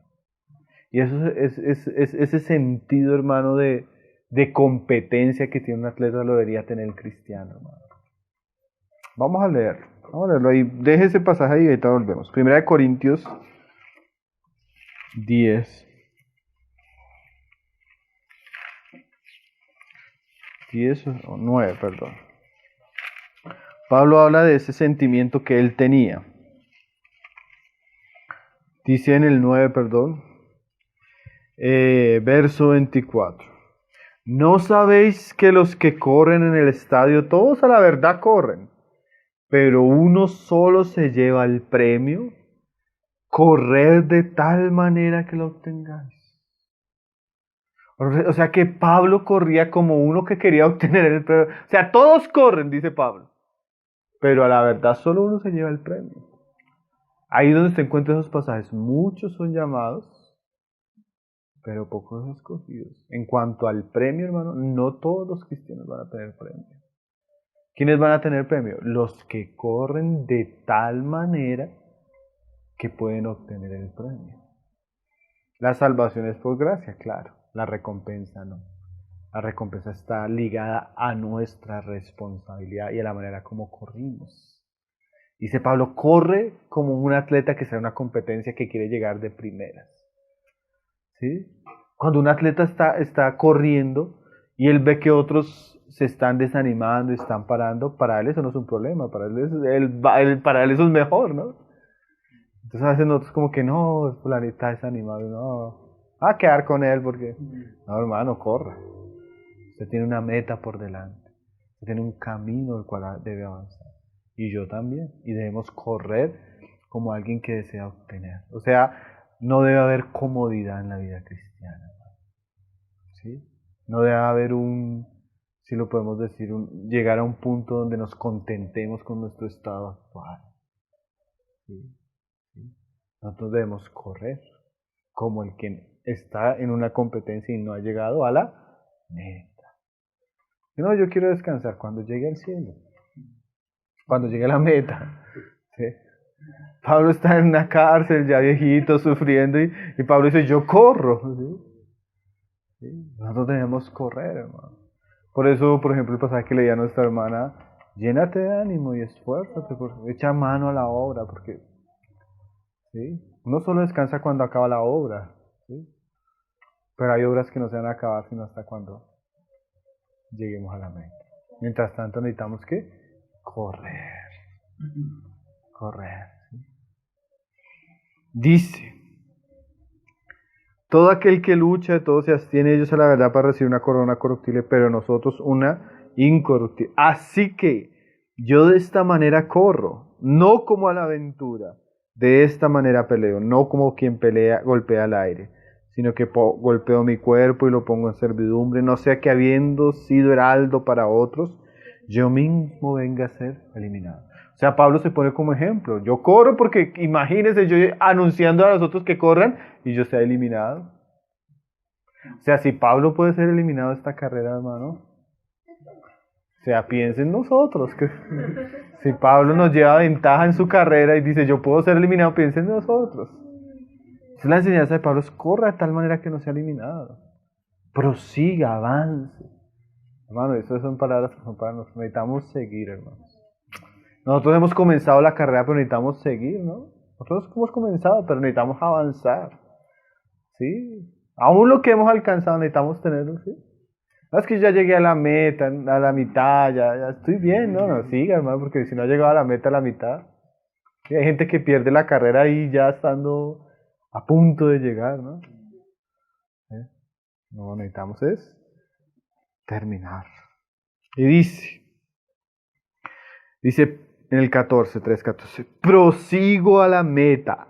Y eso es ese sentido, hermano, de competencia que tiene un atleta lo debería tener el cristiano, hermano. Vamos a leerlo ahí. Deje ese pasaje ahí y ahorita volvemos. Primera de Corintios 10. 10 o 9, perdón. Pablo habla de ese sentimiento que él tenía. Dice en el 9, perdón, verso 24. ¿No sabéis que los que corren en el estadio, todos a la verdad corren, pero uno solo se lleva el premio? Corred de tal manera que lo obtengáis. O sea que Pablo corría como uno que quería obtener el premio. O sea, todos corren, dice Pablo, pero a la verdad solo uno se lleva el premio. Ahí donde se encuentran esos pasajes, muchos son llamados, pero pocos escogidos. En cuanto al premio, hermano, no todos los cristianos van a tener premio. ¿Quiénes van a tener premio? Los que corren de tal manera que pueden obtener el premio. La salvación es por gracia, claro. La recompensa no. La recompensa está ligada a nuestra responsabilidad y a la manera como corrimos. Dice Pablo, corre como un atleta que sea una competencia que quiere llegar de primeras. ¿Sí? Cuando un atleta está corriendo y él ve que otros se están desanimando y están parando, para él eso no es un problema, para él eso es mejor, ¿no? Entonces a veces nosotros como que no, fulanito está desanimado, no, a quedar con él porque, no hermano, corra. Usted tiene una meta por delante, usted tiene un camino el cual debe avanzar. Y yo también, y debemos correr como alguien que desea obtener. O sea, no debe haber comodidad en la vida cristiana, ¿sí? No debe haber si lo podemos decir, llegar a un punto donde nos contentemos con nuestro estado actual. ¿Sí? ¿Sí? Nosotros debemos correr como el que está en una competencia y no ha llegado a la meta. No, yo quiero descansar cuando llegue al cielo, cuando llegue a la meta. ¿Sí? Pablo está en una cárcel ya viejito, sufriendo, y Pablo dice, yo corro. ¿Sí? ¿Sí? Nosotros debemos correr, hermano. Por eso, por ejemplo, el pasaje que leía nuestra hermana, llénate de ánimo y esfuérzate, echa mano a la obra, porque ¿sí? Uno solo descansa cuando acaba la obra, ¿sí? Pero hay obras que no se van a acabar sino hasta cuando lleguemos a la meta. Mientras tanto necesitamos que correr, correr. ¿Sí? Dice, todo aquel que lucha, de todo se abstiene ellos a la verdad para recibir una corona corruptible, pero nosotros una incorruptible. Así que yo de esta manera corro, no como a la aventura, de esta manera peleo, no como quien pelea, golpea al aire, sino que golpeo mi cuerpo y lo pongo en servidumbre, no sea que habiendo sido heraldo para otros, yo mismo venga a ser eliminado. O sea, Pablo se pone como ejemplo. Yo corro porque imagínense yo anunciando a los otros que corran y yo sea eliminado. O sea, si Pablo puede ser eliminado de esta carrera, hermano, o sea, piensen en nosotros. Que si Pablo nos lleva ventaja en su carrera y dice yo puedo ser eliminado, piensen en nosotros. Esa es la enseñanza de Pablo, es corra de tal manera que no sea eliminado. Prosiga, avance. Hermano, esas son palabras que son para nosotros. Necesitamos seguir, hermanos. Nosotros hemos comenzado la carrera, pero necesitamos seguir, ¿no? Nosotros hemos comenzado, pero necesitamos avanzar. ¿Sí? Aún lo que hemos alcanzado necesitamos tenerlo, ¿sí? No es que ya llegué a la meta, a la mitad, ya estoy bien, no, siga, hermano, porque si no ha llegado a la meta a la mitad, ¿sí? Hay gente que pierde la carrera ahí ya estando a punto de llegar, ¿no? ¿Sí? No, necesitamos es terminar. Y dice en el 14, 3:14, prosigo a la meta,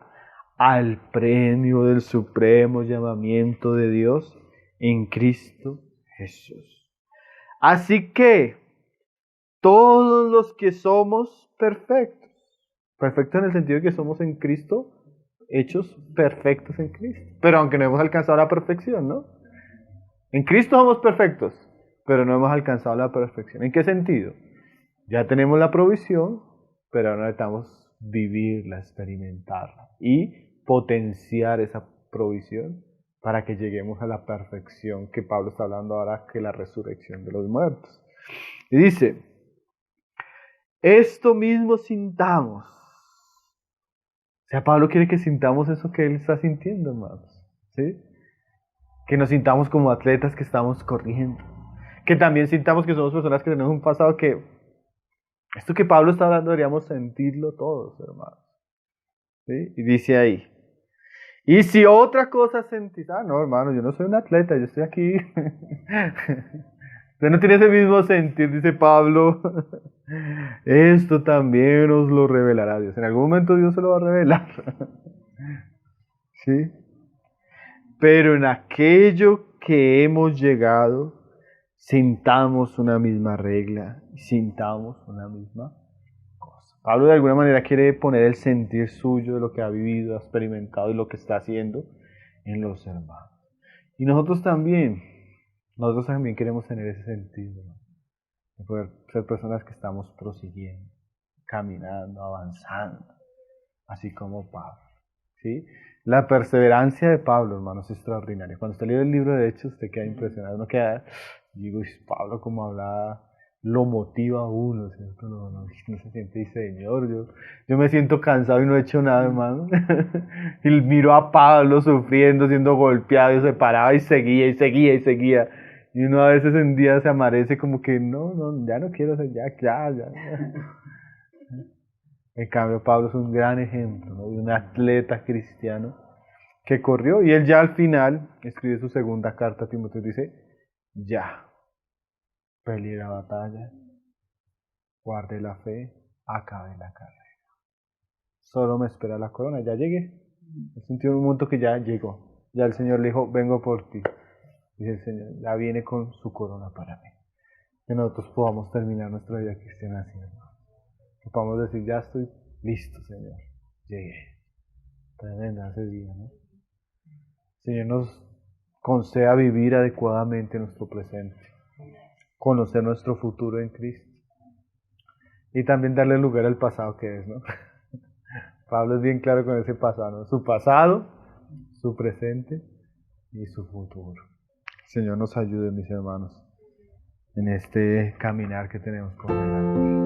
al premio del supremo llamamiento de Dios en Cristo Jesús. Así que todos los que somos perfectos, perfectos en el sentido de que somos en Cristo, hechos perfectos en Cristo, pero aunque no hemos alcanzado la perfección, ¿no? En Cristo somos perfectos, pero no hemos alcanzado la perfección. ¿En qué sentido? Ya tenemos la provisión, pero ahora necesitamos vivirla, experimentarla y potenciar esa provisión para que lleguemos a la perfección que Pablo está hablando ahora, que la resurrección de los muertos. Y dice, esto mismo sintamos. O sea, Pablo quiere que sintamos eso que él está sintiendo, hermanos. ¿Sí? Que nos sintamos como atletas que estamos corriendo. Que también sintamos que somos personas que tenemos un pasado que esto que Pablo está hablando deberíamos sentirlo todos, hermanos. ¿Sí? Y dice ahí, y si otra cosa sentís, no, hermano, yo no soy un atleta, yo estoy aquí. Usted no tiene ese mismo sentir, dice Pablo. Esto también os lo revelará Dios. En algún momento Dios se lo va a revelar. ¿Sí? Pero en aquello que hemos llegado, sintamos una misma regla y sintamos una misma cosa. Pablo de alguna manera quiere poner el sentir suyo de lo que ha vivido, ha experimentado y lo que está haciendo en los hermanos. Y nosotros también queremos tener ese sentido, ¿no? De poder ser personas que estamos prosiguiendo, caminando, avanzando, así como Pablo. ¿sí? La perseverancia de Pablo, hermanos, es extraordinaria. Cuando usted lee el libro de Hechos, usted queda impresionado. Uno queda, digo, Pablo como hablaba, lo motiva a uno, ¿cierto? No se siente, y Señor, yo me siento cansado y no he hecho nada, hermano. Y miro a Pablo sufriendo, siendo golpeado, y se paraba y seguía, y seguía, y seguía. Y uno a veces en día se amanece como que, no, ya no quiero hacer, ya. En cambio, Pablo es un gran ejemplo, ¿no? De un atleta cristiano que corrió y él ya al final escribe su segunda carta a Timoteo y dice, ya, peleé la batalla, guardé la fe, acabé la carrera. Solo me espera la corona, ya llegué. He sentido un momento que ya llegó. Ya el Señor le dijo, vengo por ti. Dice el Señor, ya viene con su corona para mí. Que nosotros podamos terminar nuestra vida cristiana así, hermano. Que podamos decir, ya estoy listo, Señor. Llegué. Tremenda ese día, ¿no? Señor nos conceda vivir adecuadamente nuestro presente, conocer nuestro futuro en Cristo y también darle lugar al pasado que es, ¿no? Pablo es bien claro con ese pasado, ¿no? Su pasado, su presente y su futuro. Señor nos ayude, mis hermanos, en este caminar que tenemos por delante.